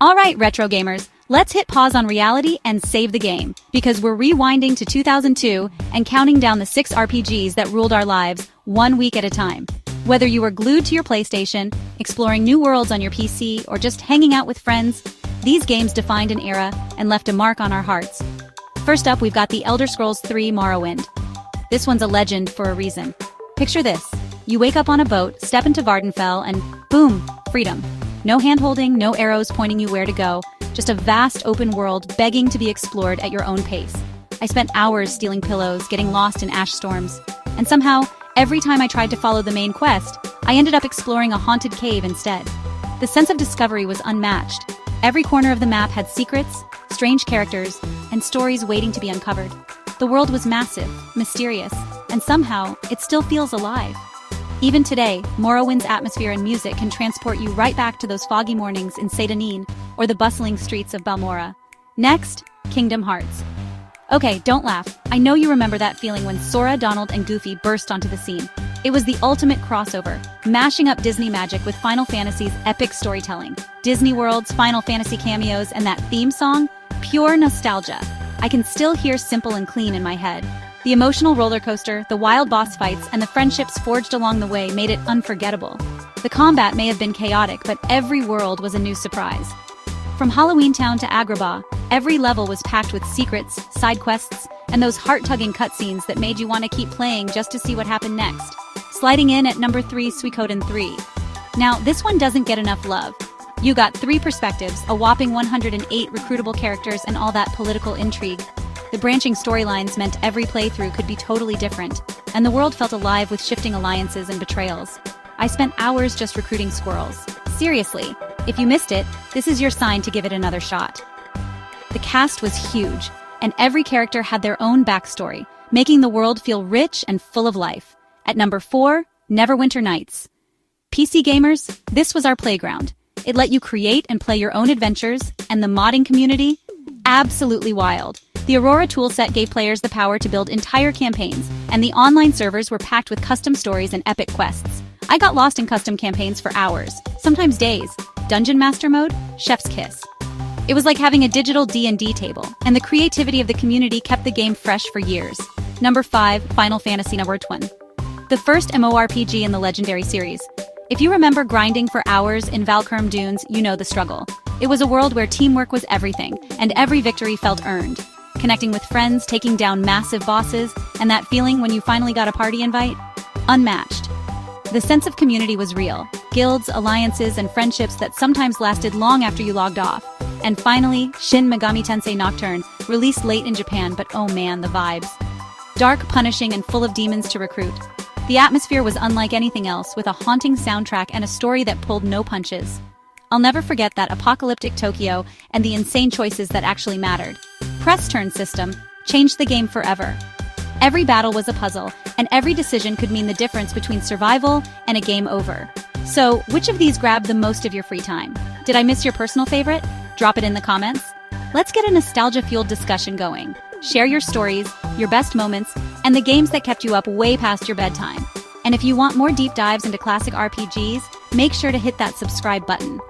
Alright, retro gamers, let's hit pause on reality and save the game, because we're rewinding to 2002 and counting down the 6 RPGs that ruled our lives, 1 week at a time. Whether you were glued to your PlayStation, exploring new worlds on your PC, or just hanging out with friends, these games defined an era and left a mark on our hearts. First up, we've got The Elder Scrolls III: Morrowind. This one's a legend for a reason. Picture this. You wake up on a boat, step into Vardenfell, and boom, freedom. No hand-holding, no arrows pointing you where to go, just a vast open world begging to be explored at your own pace. I spent hours stealing pillows, getting lost in ash storms, and somehow, every time I tried to follow the main quest, I ended up exploring a haunted cave instead. The sense of discovery was unmatched. Every corner of the map had secrets, strange characters, and stories waiting to be uncovered. The world was massive, mysterious, and somehow, it still feels alive. Even today, Morrowind's atmosphere and music can transport you right back to those foggy mornings in Seyda or the bustling streets of Balmora. Next, Kingdom Hearts. Okay, don't laugh. I know you remember that feeling when Sora, Donald, and Goofy burst onto the scene. It was the ultimate crossover, mashing up Disney magic with Final Fantasy's epic storytelling. Disney World's Final Fantasy cameos and that theme song? Pure nostalgia. I can still hear Simple and Clean in my head. The emotional roller coaster, the wild boss fights, and the friendships forged along the way made it unforgettable. The combat may have been chaotic, but every world was a new surprise. From Halloween Town to Agrabah, every level was packed with secrets, side quests, and those heart-tugging cutscenes that made you want to keep playing just to see what happened next. Sliding in at number 3, Suikoden 3. Now, this one doesn't get enough love. You got 3 perspectives, a whopping 108 recruitable characters, and all that political intrigue. The branching storylines meant every playthrough could be totally different, and the world felt alive with shifting alliances and betrayals. I spent hours just recruiting squirrels. Seriously, if you missed it, this is your sign to give it another shot. The cast was huge, and every character had their own backstory, making the world feel rich and full of life. At number 4, Neverwinter Nights. PC gamers, this was our playground. It let you create and play your own adventures, and the modding community? Absolutely wild. The Aurora toolset gave players the power to build entire campaigns, and the online servers were packed with custom stories and epic quests. I got lost in custom campaigns for hours, sometimes days. Dungeon Master Mode? Chef's kiss. It was like having a digital D&D table, and the creativity of the community kept the game fresh for years. Number 5, Final Fantasy Number 1. The first MMORPG in the Legendary series. If you remember grinding for hours in Valkurm Dunes, you know the struggle. It was a world where teamwork was everything, and every victory felt earned. Connecting with friends, taking down massive bosses, and that feeling when you finally got a party invite? Unmatched. The sense of community was real. Guilds, alliances, and friendships that sometimes lasted long after you logged off. And finally, Shin Megami Tensei Nocturne, released late in Japan, but oh man, the vibes. Dark, punishing, and full of demons to recruit. The atmosphere was unlike anything else, with a haunting soundtrack and a story that pulled no punches. I'll never forget that apocalyptic Tokyo and the insane choices that actually mattered. Press turn system changed the game forever. Every battle was a puzzle, and every decision could mean the difference between survival and a game over. So, which of these grabbed the most of your free time? Did I miss your personal favorite? Drop it in the comments. Let's get a nostalgia-fueled discussion going. Share your stories, your best moments, and the games that kept you up way past your bedtime. And if you want more deep dives into classic RPGs, make sure to hit that subscribe button.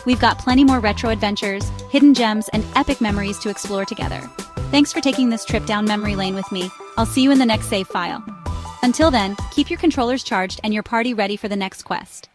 We've got plenty more retro adventures, hidden gems, and epic memories to explore together. Thanks for taking this trip down memory lane with me. I'll see you in the next save file. Until then, keep your controllers charged and your party ready for the next quest.